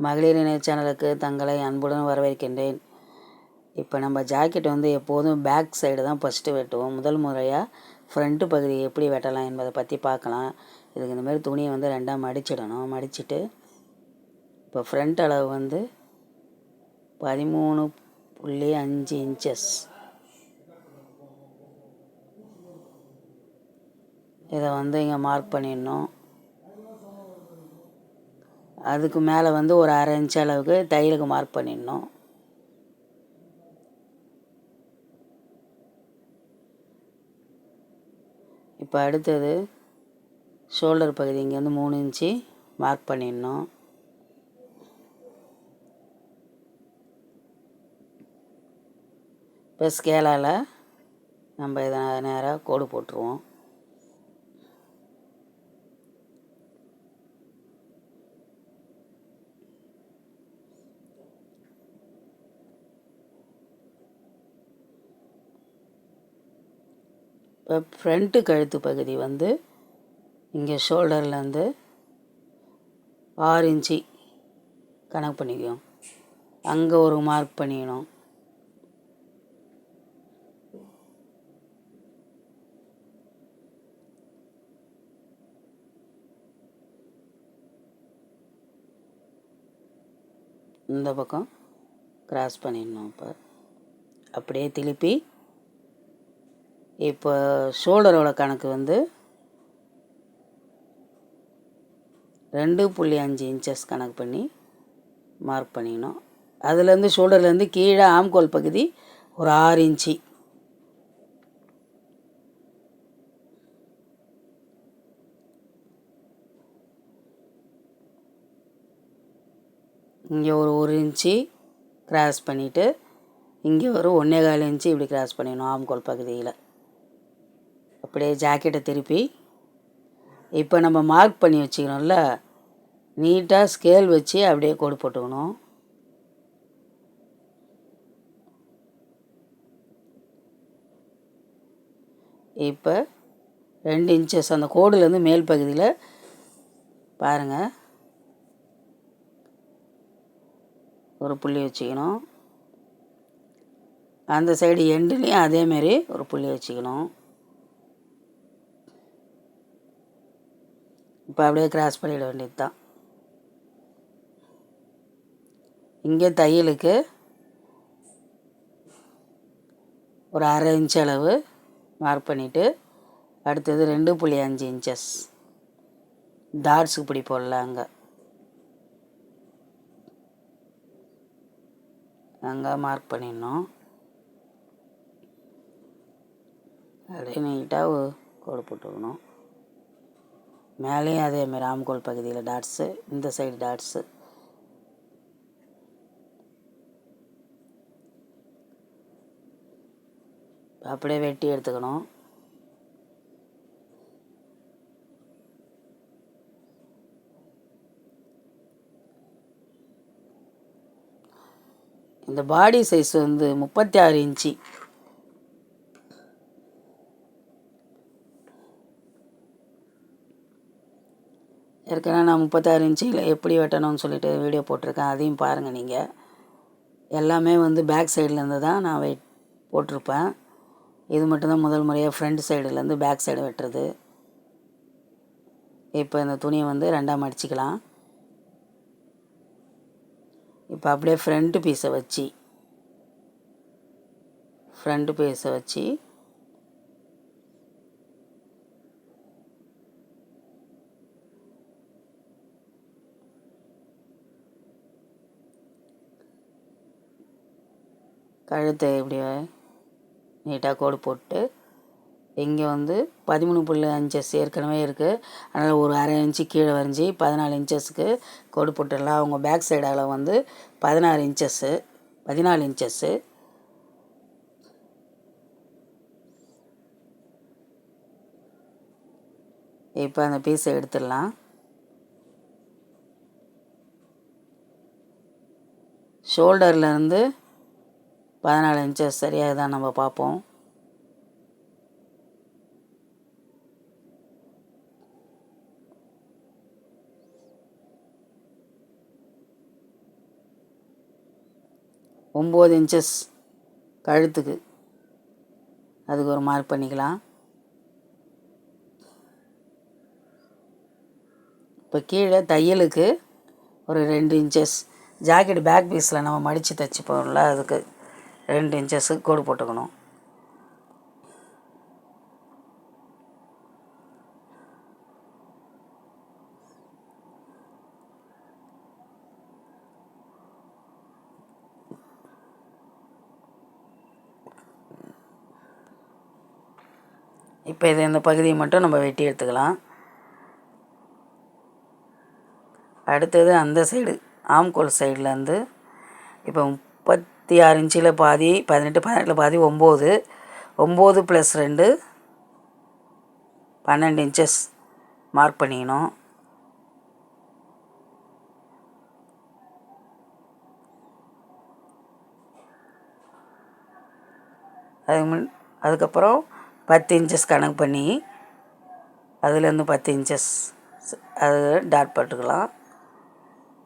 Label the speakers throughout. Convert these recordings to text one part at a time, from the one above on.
Speaker 1: மகளிர் இணைய சேனலுக்கு தங்களை அன்புடன் வரவேற்கின்றேன். இப்போ நம்ம ஜாக்கெட் வந்து எப்போதும் பேக் சைடு தான் ஃபஸ்ட்டு வெட்டுவோம். முதல் முறையாக ஃப்ரண்ட்டு பகுதியை எப்படி வெட்டலாம் என்பதை பற்றி பார்க்கலாம். இதுக்கு இந்தமாதிரி துணியை வந்து ரெண்டாக மடிச்சிடணும். மடிச்சுட்டு இப்போ ஃப்ரண்ட் அளவு வந்து 13.5 இன்ச்சஸ். இதை வந்து இங்கே மார்க் பண்ணிடணும். அதுக்கு மேலே வந்து ஒரு 1/2 இன்ச் அளவுக்கு தையலுக்கு மார்க் பண்ணிடணும். இப்போ அடுத்தது ஷோல்டர் பகுதி இங்கே வந்து 3 இன்ச்சு மார்க் பண்ணிடணும். இப்போ ஸ்கேலால் நம்ம இதை நேராக கோடு போட்டுருவோம். இப்போ ஃப்ரண்ட்டு கழுத்து பகுதி வந்து இங்கே ஷோல்டர்லேருந்து 6 இன்ச்சு கணக்கு பண்ணிக்குவோம். அங்கே ஒரு மார்க் பண்ணிக்கணும். இந்த பக்கம் கிராஸ் பண்ணிடணும். இப்போ அப்படியே திருப்பி இப்போ ஷோல்டரோட கணக்கு வந்து 2.5 இன்ச்சஸ் கணக்கு பண்ணி மார்க் பண்ணிக்கணும். அதுலேருந்து ஷோல்டர்லேருந்து கீழே ஆம்கோல் பகுதி ஒரு 6 இன்ச்சு. இங்கே ஒரு இன்ச்சு கிராஸ் பண்ணிவிட்டு இங்கே ஒரு 1.25 இன்ச்சு இப்படி கிராஸ் பண்ணிடணும் ஆம்கோல் பகுதியில். அப்படியே ஜாக்கெட்டை திருப்பி இப்போ நம்ம மார்க் பண்ணி வச்சுக்கணும்ல, நீட்டாக ஸ்கேல் வச்சு அப்படியே கோடு போட்டுக்கணும். இப்போ 2 இன்ச்சஸ் அந்த கோடுலேருந்து மேல் பகுதியில் பாருங்கள் ஒரு புள்ளி வச்சுக்கணும். அந்த சைடு எண்டுலேயும் அதேமாரி ஒரு புள்ளி வச்சுக்கணும். இப்போ அப்படியே கிராஸ் பண்ணிட வேண்டியது தான். இங்கே தையலுக்கு ஒரு 1/2 இன்ச் அளவு மார்க் பண்ணிவிட்டு அடுத்தது 2.5 இன்ச்சஸ் டாட்ஸுக்கு இப்படி போடலாம். அங்கே மார்க் பண்ணிடணும். அப்படியே நீட்டாக கோடு போட்டுக்கணும். மேலேயும் அதேமாரி ஆம்கோல் பகுதியில் டாட்ஸு, இந்த சைடு டாட்ஸு. அப்படியே வெட்டி எடுத்துக்கணும். இந்த பாடி சைஸ் வந்து 36 இன்ச்சு. ஏற்கனவே நான் 36 இன்ச்சில் எப்படி வெட்டணும்னு சொல்லிட்டு வீடியோ போட்டிருக்கேன், அதையும் பாருங்கள். நீங்கள் எல்லாமே வந்து பேக் சைட்லேருந்து தான் நான் போட்டிருப்பேன். இது மட்டும்தான் முதல் முறையாக ஃப்ரண்ட் சைடுலேருந்து பேக் சைடு வெட்டுறது. இப்போ இந்த துணியை வந்து ரெண்டாக மடிச்சிக்கலாம். இப்போ அப்படியே ஃப்ரண்ட்டு பீஸை வச்சு கழுத்தை இப்படி நீட்டாக கோடு போட்டு இங்கே வந்து 13.5 ஏற்கனவே இருக்குது. அதனால் ஒரு 1/2 இன்ச்சு கீழே வரைஞ்சி 14 இன்ச்சஸுக்கு கோடு போட்டுடலாம். அவங்க பேக் சைடு அளவு வந்து 14 இன்ச்சஸ்ஸு. இப்போ அந்த பீஸை எடுத்துடலாம். ஷோல்டர்லேருந்து 14 இன்ச்சஸ் சரியாக தான் நம்ம பார்ப்போம். 9 இன்ச்சஸ் கழுத்துக்கு, அதுக்கு ஒரு மார்க் பண்ணிக்கலாம். இப்போ கீழே தையலுக்கு ஒரு 2 இன்ச்சஸ், ஜாக்கெட் பேக் பீஸில் நம்ம மடித்து தைச்சிப்போம்ல, அதுக்கு 2 இன்ச்சஸுக்கு கோடு போட்டுக்கணும். இப்போ இந்த பகுதியை மட்டும் நம்ம வெட்டி எடுத்துக்கலாம். அடுத்தது அந்த சைடு ஆம்கோல் சைட்லேருந்து இப்போ 36 இன்ச்சில் பாதி, 18, 18 பாதி 9, 9 + 2 12 இன்ச்சஸ் மார்க் பண்ணிக்கணும். அதுக்கப்புறம் 10 இன்ச்சஸ் கணக்கு பண்ணி அதுலேருந்து 10 இன்ச்சஸ் அது டாட் போட்டுக்கலாம்.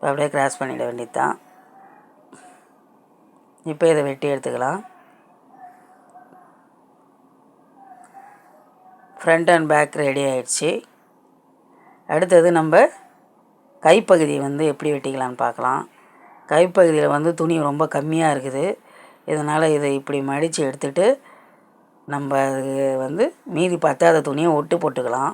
Speaker 1: அப்படியே கிராஸ் பண்ணிட வேண்டியது தான். இப்போ இதை வெட்டி எடுத்துக்கலாம். ஃப்ரண்ட் அண்ட் பேக் ரெடி ஆகிடுச்சு. அடுத்தது நம்ம கைப்பகுதி எப்படி வெட்டிக்கலான்னு பார்க்கலாம். கைப்பகுதியில் துணி ரொம்ப கம்மியாக இருக்குது. இதனால் இதை இப்படி மடித்து எடுத்துகிட்டு நம்ம அது மீதி பத்தாத துணியை ஒட்டு போட்டுக்கலாம்.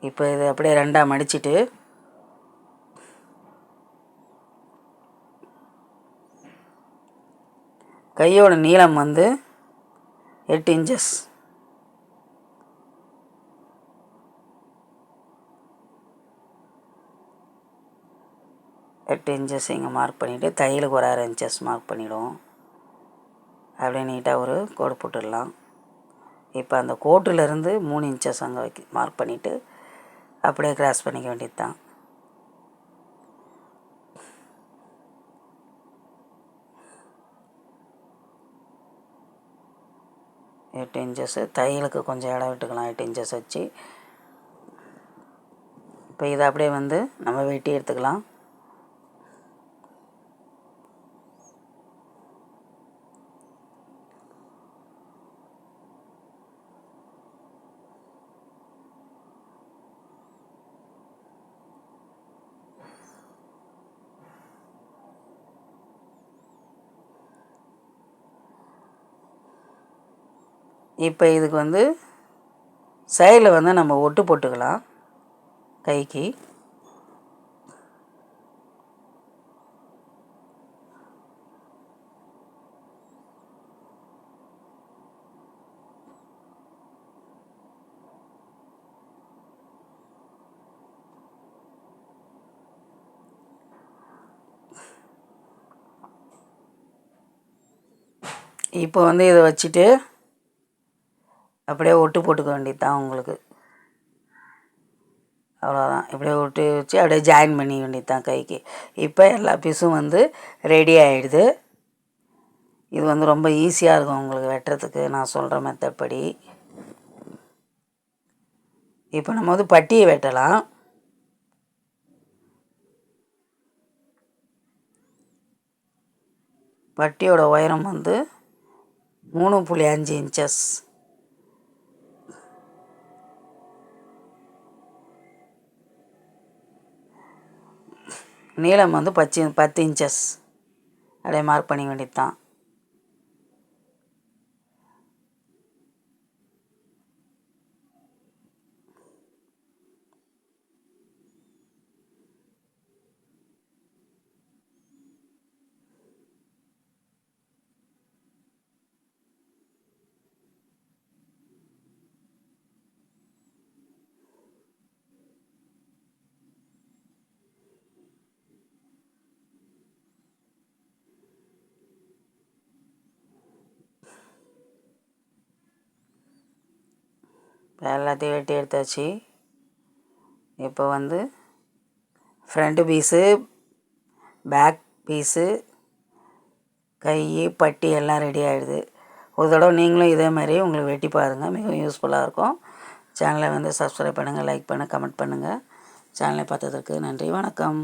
Speaker 1: இப்போ இதை அப்படியே 2ஆக மடிச்சுட்டு கையோட நீளம் 8 இன்ச்சஸ். 8 இன்ச்சஸ் இங்கே மார்க் பண்ணிவிட்டு தையலுக்கு ஒரு 1/2 இன்ச்சஸ் மார்க் பண்ணிவிடுவோம். அப்படியே நீட்டாக ஒரு கோடு போட்டுடலாம். இப்போ அந்த கோட்டிலேருந்து 3 இன்ச்சஸ் அங்கே மார்க் பண்ணிவிட்டு அப்படியே கிராஸ் பண்ணிக்க வேண்டியது தான். எட்டு இன்ச்சஸ்ஸு தையலுக்கு கொஞ்சம் இடம் விட்டுக்கலாம். 8 இன்ச்சஸ் வச்சு இப்போ இதை அப்படியே நம்ம வெட்டி எடுத்துக்கலாம். இப்போ இதுக்கு சைடில் நம்ம ஒட்டு போட்டுக்கலாம் கைக்கு. இப்போ இதை வச்சுட்டு அப்படியே ஒட்டு போட்டுக்க வேண்டியது தான் உங்களுக்கு. அவ்வளோதான். இப்படியே ஒட்டு வச்சு அப்படியே ஜாயின் பண்ணிக்க வேண்டியது தான் கைக்கு. இப்போ எல்லா பீஸும் ரெடி ஆகிடுது. இது ரொம்ப ஈஸியாக இருக்கும் உங்களுக்கு வெட்டுறதுக்கு, நான் சொல்கிற மெத்தட் படி. இப்போ நம்ம பட்டியை வெட்டலாம். பட்டியோட உயரம் 3.5 இன்ச்சஸ். நீளம் 10 இன்ச்சஸ். அப்படியே மார்க் பண்ணிக்க வேண்டியது தான். எல்லாத்தையும் வெட்டி எடுத்தாச்சு. இப்போ ஃப்ரண்ட்டு பீஸு, பேக் பீஸு, கை, பட்டி எல்லாம் ரெடி ஆகிடுது. ஒரு தடவை நீங்களும் இதே மாதிரி உங்களுக்கு வெட்டி பாருங்கள், மிகவும் யூஸ்ஃபுல்லாக இருக்கும். சேனலை வந்து சப்ஸ்கிரைப் பண்ணுங்கள், லைக் பண்ணுங்கள், கமெண்ட் பண்ணுங்கள். சேனலை பார்த்ததற்கு நன்றி, வணக்கம்.